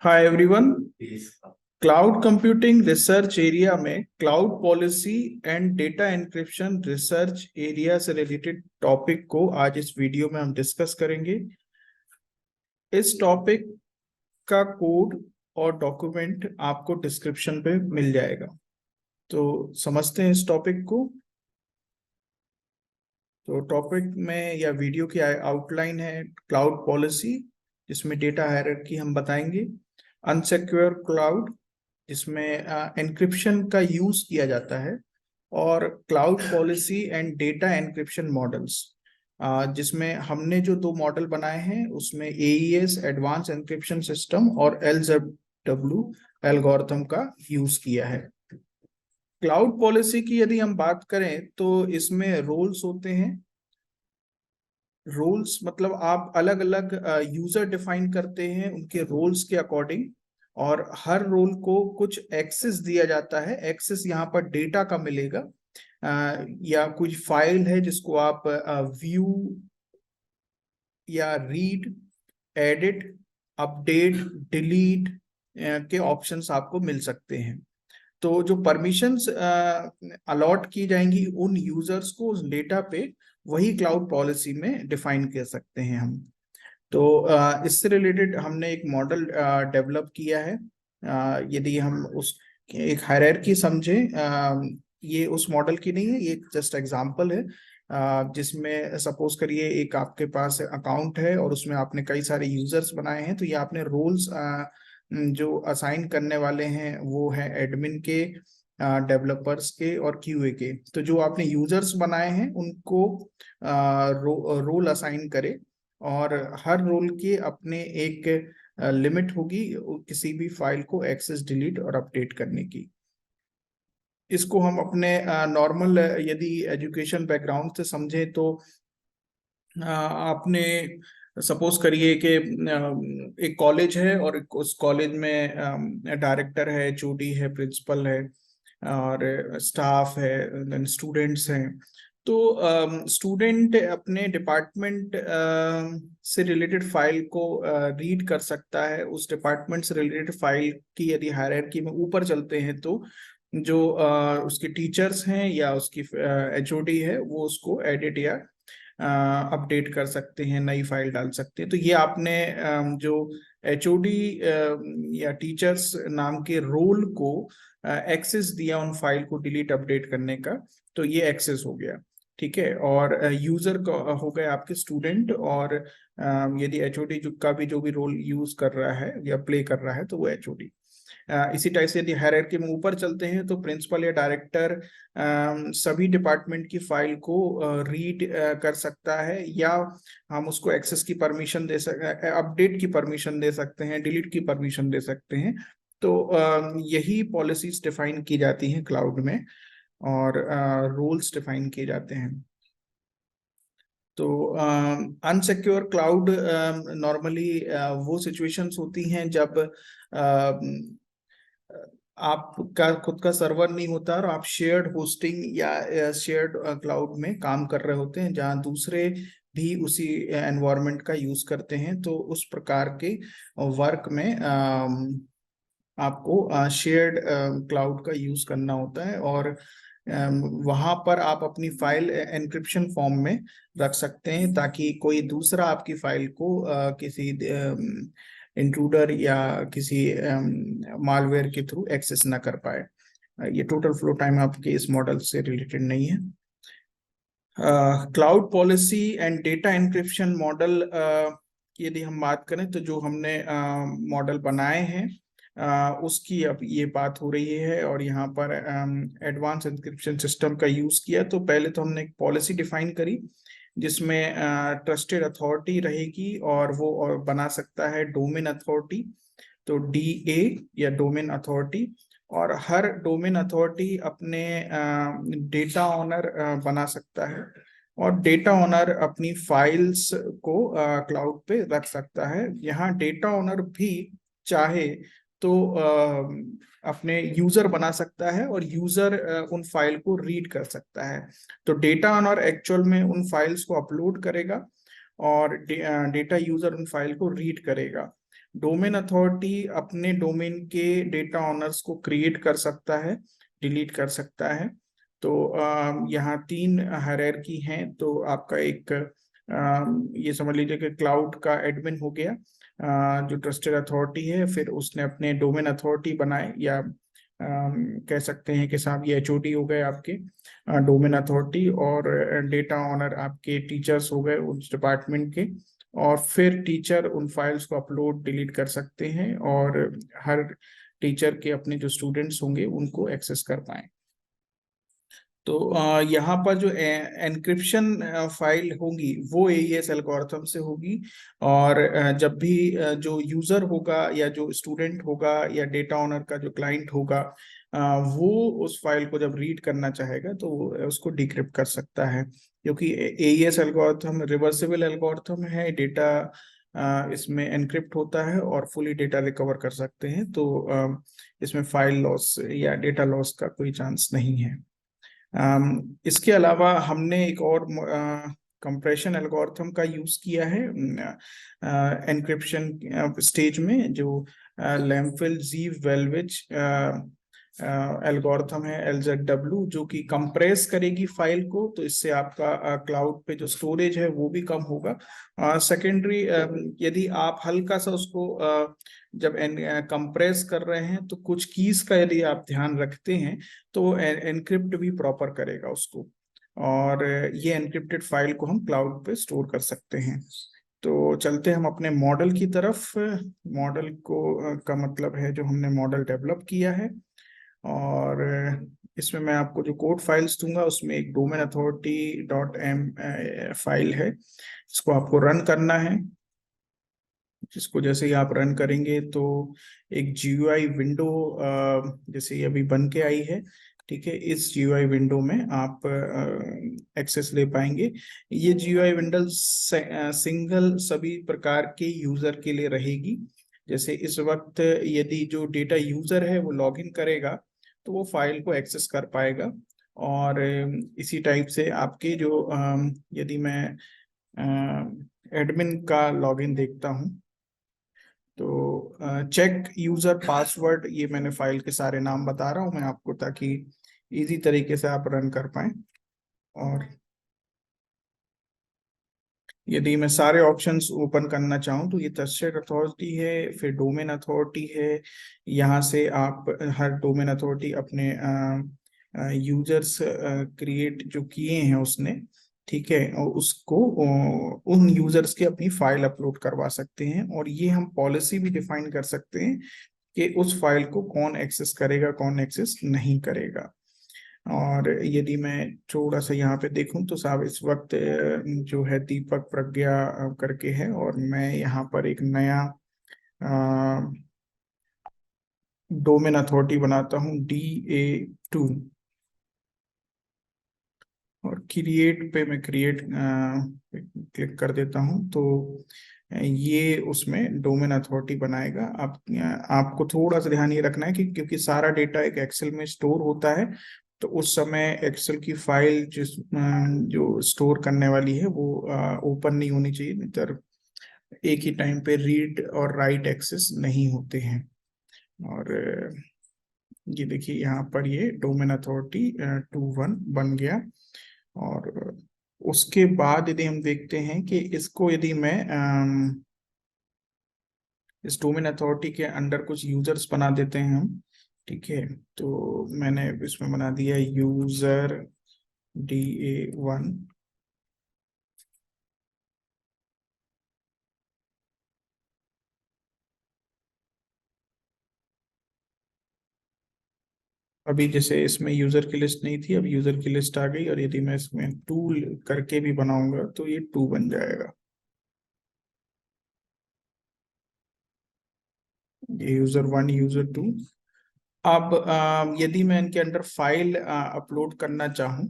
हाय everyone. Cloud computing research area में cloud policy and data encryption research area से related topic को आज इस वीडियो में हम डिस्कस करेंगे। इस टॉपिक का कोड और डॉक्यूमेंट आपको डिस्क्रिप्शन पे मिल जाएगा। तो समझते हैं इस टॉपिक को। तो टॉपिक में या वीडियो की आउटलाइन है क्लाउड पॉलिसी, जिसमें डेटा हायरार्की हम बताएंगे। अनसिक्योर क्लाउड, जिसमें एन्क्रिप्शन का यूज किया जाता है। और cloud policy and data encryption models, जिसमें हमने जो दो मॉडल बनाए हैं उसमें AES एडवांस एन्क्रिप्शन सिस्टम और LZW एल्गोरिथम का यूज किया है। क्लाउड पॉलिसी की यदि हम बात करें तो इसमें रोल्स होते हैं। रोल्स मतलब आप अलग अलग यूजर डिफाइन करते हैं उनके रोल्स के अकॉर्डिंग, और हर रोल को कुछ एक्सेस दिया जाता है। एक्सेस यहाँ पर डेटा का मिलेगा, या कुछ फाइल है जिसको आप व्यू या रीड, एडिट, अपडेट, डिलीट के ऑप्शंस आपको मिल सकते हैं। तो जो परमिशंस अलॉट की जाएंगी उन यूजर्स को उस डेटा पे, वही क्लाउड पॉलिसी में डिफाइन कर सकते हैं हम। तो इससे रिलेटेड हमने एक मॉडल डेवलप किया है। यदि हम उस एक हायरार्की समझे, ये उस मॉडल की नहीं है, ये जस्ट एग्जांपल है। जिसमें सपोज करिए एक आपके पास अकाउंट है और उसमें आपने कई सारे यूजर्स बनाए हैं। तो ये आपने रोल्स जो असाइन करने वाले हैं वो है एडमिन के, डेवलपर्स के और QA के। तो जो आपने यूजर्स बनाए हैं उनको रोल असाइन करे, और हर रोल के अपने एक लिमिट होगी किसी भी फाइल को एक्सेस, डिलीट और अपडेट करने की। इसको हम अपने नॉर्मल यदि एजुकेशन बैकग्राउंड से समझें तो आपने सपोज करिए कि एक कॉलेज है और उस कॉलेज में डायरेक्टर है, HOD है, प्रिंसिपल है और स्टाफ है, देन स्टूडेंट्स हैं। तो स्टूडेंट अपने डिपार्टमेंट से रिलेटेड फाइल को रीड कर सकता है। उस डिपार्टमेंट से रिलेटेड फाइल की यदि हायरार्की में ऊपर चलते हैं तो जो उसके टीचर्स हैं या उसकी HOD है वो उसको एडिट या अपडेट कर सकते हैं, नई फाइल डाल सकते हैं। तो ये आपने जो HOD या टीचर्स नाम के रोल को एक्सेस दिया उन फाइल को डिलीट अपडेट करने का, तो ये एक्सेस हो गया। ठीक है। और यूजर हो गए आपके स्टूडेंट, और यदि HOD का भी जो भी रोल यूज कर रहा है या प्ले कर रहा है तो वो HOD। इसी टाइप से यदि हायरार्की में ऊपर चलते हैं तो प्रिंसिपल या डायरेक्टर सभी डिपार्टमेंट की फाइल को रीड कर सकता है, या हम उसको एक्सेस की परमिशन दे सकते, अपडेट की परमिशन दे सकते हैं, डिलीट की परमिशन दे सकते हैं। तो यही पॉलिसीज डिफाइन की जाती हैं क्लाउड में, और रूल्स डिफाइन किए जाते हैं। तो अनसिक्योर क्लाउड नॉर्मली वो सिचुएशंस होती हैं जब आपका खुद का सर्वर नहीं होता और आप शेयर्ड होस्टिंग या शेयर्ड क्लाउड में काम कर रहे होते हैं, जहां दूसरे भी उसी एनवायरनमेंट का यूज करते हैं। तो उस प्रकार के वर्क में आपको शेयर्ड क्लाउड का यूज करना होता है, और वहां पर आप अपनी फाइल एन्क्रिप्शन फॉर्म में रख सकते हैं, ताकि कोई दूसरा आपकी फाइल को किसी इंट्रूडर या किसी मालवेयर के थ्रू एक्सेस ना कर पाए। ये टोटल फ्लो टाइम आपके इस मॉडल से रिलेटेड नहीं है। Cloud policy and data encryption model यदि हम बात करें तो जो हमने मॉडल बनाए हैं उसकी अब ये बात हो रही है, और यहाँ पर एडवांस एन्क्रिप्शन सिस्टम का यूज किया। तो पहले तो हमने एक पॉलिसी डिफाइन करी जिसमें ट्रस्टेड अथॉरिटी रहेगी, और वो और बना सकता है डोमेन अथॉरिटी, तो DA या डोमेन अथॉरिटी। और हर डोमेन अथॉरिटी अपने डेटा ओनर बना सकता है, और डेटा ओनर अपनी फाइल्स को क्लाउड पे रख सकता है। यहाँ डेटा ओनर भी चाहे तो अपने यूजर बना सकता है, और यूजर उन फाइल को रीड कर सकता है। तो डेटा ओनर एक्चुअल में उन फाइल्स को अपलोड करेगा, और डेटा यूजर उन फाइल को रीड करेगा। डोमेन अथॉरिटी अपने डोमेन के डेटा ऑनर्स को क्रिएट कर सकता है, डिलीट कर सकता है। तो यहाँ तीन हायरार्की हैं। तो आपका एक ये समझ लीजिए कि क्लाउड का एडमिन हो गया, जो ट्रस्टेड अथॉरिटी है, फिर उसने अपने डोमेन अथॉरिटी बनाए, या कह सकते हैं कि साहब ये एचओडी हो गए आपके डोमेन अथॉरिटी, और डेटा ऑनर आपके टीचर्स हो गए उस डिपार्टमेंट के। और फिर टीचर उन फाइल्स को अपलोड डिलीट कर सकते हैं, और हर टीचर के अपने जो स्टूडेंट्स होंगे उनको एक्सेस कर पाएं। तो यहाँ पर जो एनक्रिप्शन फाइल होगी वो एईएस एल्गोरिथम से होगी। और जब भी जो यूजर होगा या जो स्टूडेंट होगा या डेटा ऑनर का जो क्लाइंट होगा, वो उस फाइल को जब रीड करना चाहेगा तो वो उसको डिक्रिप्ट कर सकता है, क्योंकि एईएस एल्गोरिथम रिवर्सिबल एल्गोरिथम है। डेटा इसमें एनक्रिप्ट होता है और फुली डेटा रिकवर कर सकते हैं। तो इसमें फाइल लॉस या डेटा लॉस का कोई चांस नहीं है। इसके अलावा हमने एक और कंप्रेशन एल्गोरिथम का यूज किया है एनक्रिप्शन स्टेज में, जो लैम्फिल जीव वेल्विच एल्गोरिथम है, LZW, जो कि कंप्रेस करेगी फाइल को। तो इससे आपका क्लाउड पे जो स्टोरेज है वो भी कम होगा। सेकेंडरी, यदि आप हल्का सा उसको जब कंप्रेस कर रहे हैं तो कुछ कीज का यदि आप ध्यान रखते हैं तो एनक्रिप्ट भी प्रॉपर करेगा उसको, और ये एनक्रिप्टेड फाइल को हम क्लाउड पे स्टोर कर सकते हैं। तो चलते हम अपने मॉडल की तरफ। मॉडल को का मतलब है जो हमने मॉडल डेवलप किया है, और इसमें मैं आपको जो कोड फाइल्स दूंगा उसमें एक domain authority dot M file है, इसको आपको रन करना है। जिसको जैसे ही आप रन करेंगे तो एक जीयूआई विंडो जैसे ये अभी बन के आई है, ठीक है, इस जीयूआई विंडो में आप एक्सेस ले पाएंगे। ये जीयूआई विंडो सिंगल सभी प्रकार के यूजर के लिए रहेगी। जैसे इस वक्त यदि जो डेटा यूजर है वो लॉगिन करेगा तो वो फाइल को एक्सेस कर पाएगा। और इसी टाइप से आपके जो यदि मैं एडमिन का लॉगिन देखता हूँ तो चेक यूजर पासवर्ड, ये मैंने फाइल के सारे नाम बता रहा हूँ मैं आपको, ताकि इजी तरीके से आप रन कर पाए। और यदि मैं सारे ऑप्शंस ओपन करना चाहूँ तो ये ट्रस्टेड अथॉरिटी है, फिर डोमेन अथॉरिटी है। यहाँ से आप हर डोमेन अथॉरिटी अपने यूजर्स क्रिएट जो किए हैं उसने, ठीक है, और उसको उन यूजर्स के अपनी फाइल अपलोड करवा सकते हैं। और ये हम पॉलिसी भी डिफाइन कर सकते हैं कि उस फाइल को कौन एक्सेस करेगा, कौन एक्सेस नहीं करेगा। और यदि मैं थोड़ा सा यहाँ पे देखूं तो साहब इस वक्त जो है दीपक प्रज्ञा करके है, और मैं यहाँ पर एक नया डोमेन अथॉरिटी बनाता हूँ DA2, और क्रिएट पे मैं क्रिएट क्लिक कर देता हूँ। तो ये उसमें डोमेन अथॉरिटी बनाएगा। आप आपको थोड़ा सा ध्यान ये रखना है कि क्योंकि सारा डेटा एक एक्सेल में स्टोर होता है, तो उस समय एक्सेल की फाइल जो स्टोर करने वाली है वो ओपन नहीं होनी चाहिए, नहीं तो एक ही टाइम पे रीड और राइट एक्सेस नहीं होते हैं। और ये देखिए यहाँ पर ये डोमेन अथॉरिटी 2.1 बन गया। और उसके बाद यदि हम देखते हैं कि इसको यदि मैं इस डोमेन अथॉरिटी के अंडर कुछ यूजर्स बना देते हैं हम, ठीक है, तो मैंने इसमें बना दिया यूजर DA1। अभी जैसे इसमें यूजर की लिस्ट नहीं थी, अब यूजर की लिस्ट आ गई, और यदि मैं इसमें टूल करके भी बनाऊंगा तो ये 2 बन जाएगा। ये यूजर 1, यूजर 2। अब यदि मैं इनके अंडर फाइल अपलोड करना चाहूँ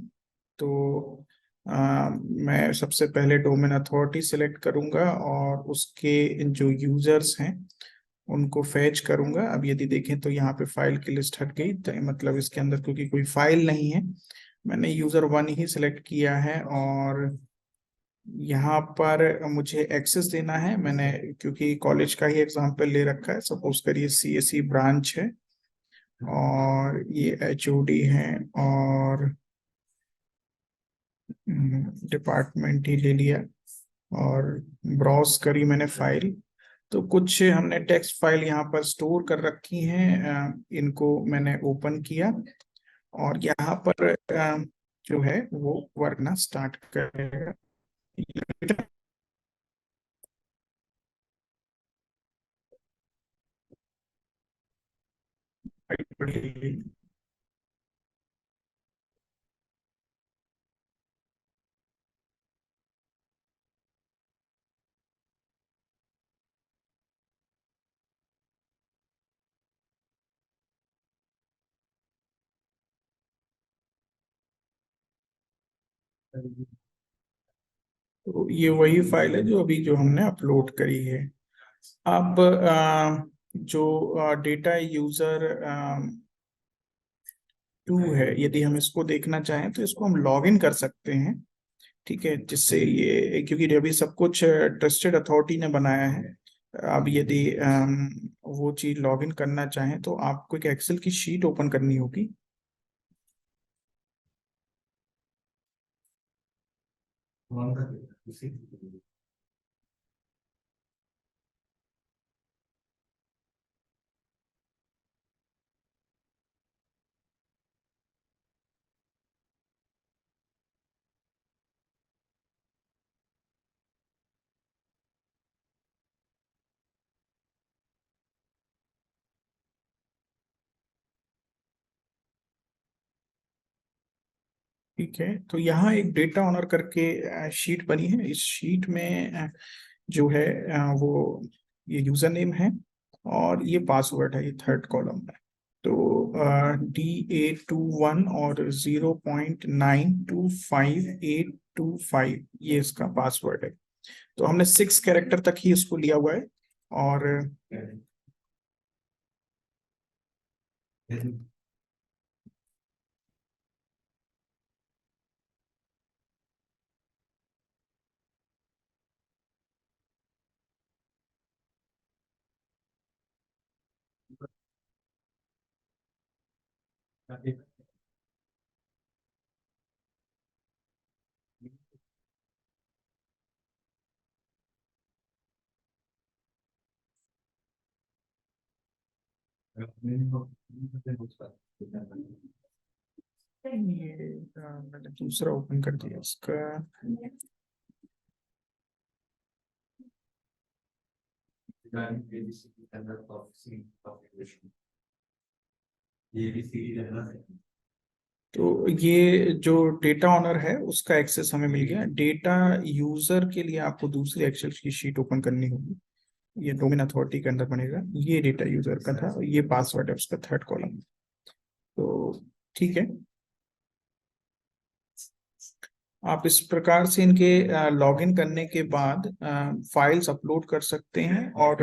तो मैं सबसे पहले डोमेन अथॉरिटी सेलेक्ट करूंगा और उसके जो यूजर्स हैं उनको फैच करूंगा। अब यदि देखें तो यहाँ पे फाइल की लिस्ट हट गई, तो मतलब इसके अंदर क्योंकि कोई फाइल नहीं है, मैंने यूजर 1 ही सिलेक्ट किया है। और यहाँ पर मुझे एक्सेस देना है, मैंने क्योंकि कॉलेज का ही एग्जांपल ले रखा है। सपोज करिए सीएसई ब्रांच है और ये एचओडी है और डिपार्टमेंट ही ले लिया और ब्राउज करी मैंने फाइल। तो कुछ हमने टेक्स्ट फाइल यहाँ पर स्टोर कर रखी हैं, इनको मैंने ओपन किया और यहाँ पर जो है वो वर्कना स्टार्ट करेगा। तो ये वही फाइल है जो अभी जो हमने अपलोड करी है। अब जो डेटा यूजर टू है, यदि हम इसको देखना चाहें तो इसको हम लॉग इन कर सकते हैं। ठीक है, जिससे ये, क्योंकि अभी सब कुछ ट्रस्टेड अथॉरिटी ने बनाया है। अब यदि वो चीज लॉग इन करना चाहें तो आपको एक एक्सेल की शीट ओपन करनी होगी। ठीक है, तो यहाँ एक डेटा ऑनर करके शीट बनी है। इस शीट में जो है वो ये यूजर नेम है और ये पासवर्ड है, ये थर्ड कॉलम है। तो DA21 और 0.925825 ये इसका पासवर्ड है। तो हमने 6 कैरेक्टर तक ही इसको लिया हुआ है और ये मैंने दूसरा ओपन कर दिया इसका। तो ये जो डेटा ऑनर है उसका एक्सेस हमें मिल गया। डेटा यूजर के लिए आपको दूसरी एक्सेल की शीट ओपन करनी होगी, ये डोमेन अथॉरिटी के अंदर बनेगा। ये डेटा यूजर का था, ये पासवर्ड है उसका थर्ड कॉलम। तो ठीक है, आप इस प्रकार से इनके लॉगिन करने के बाद फाइल्स अपलोड कर सकते हैं और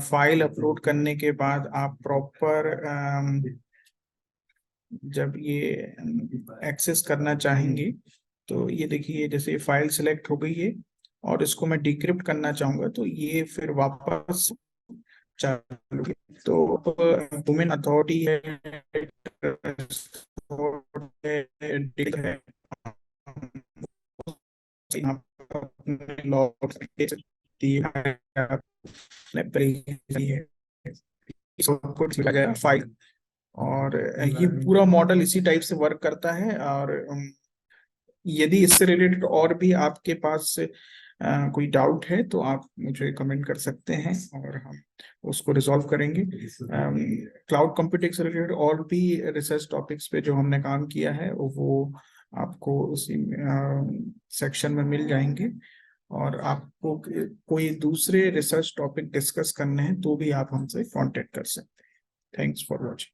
फाइल अपलोड करने के बाद आप प्रॉपर जब ये एक्सेस करना चाहेंगे तो ये देखिए, जैसे फाइल सिलेक्ट हो गई है और इसको मैं डिक्रिप्ट करना चाहूंगा तो ये फिर वापस चालू है। तो डोमेन अथॉरिटी है, यहाँ पर अपने लॉग दिया है, आपने पहले है, सब कुछ मिला गया फाइल। और ये पूरा मॉडल इसी टाइप से वर्क करता है। और यदि इससे रिलेटेड और भी आपके पास कोई डाउट है तो आप मुझे कमेंट कर सकते हैं और हम उसको रिजॉल्व करेंगे। क्लाउड कंप्यूटिंग से रिलेटेड और भी रिसर्च टॉपिक्स पे जो हमने काम किया है वो आपको उसी सेक्शन में मिल जाएंगे। और आपको कोई दूसरे रिसर्च टॉपिक डिस्कस करने हैं तो भी आप हमसे कांटेक्ट कर सकते हैं। Thanks for watching.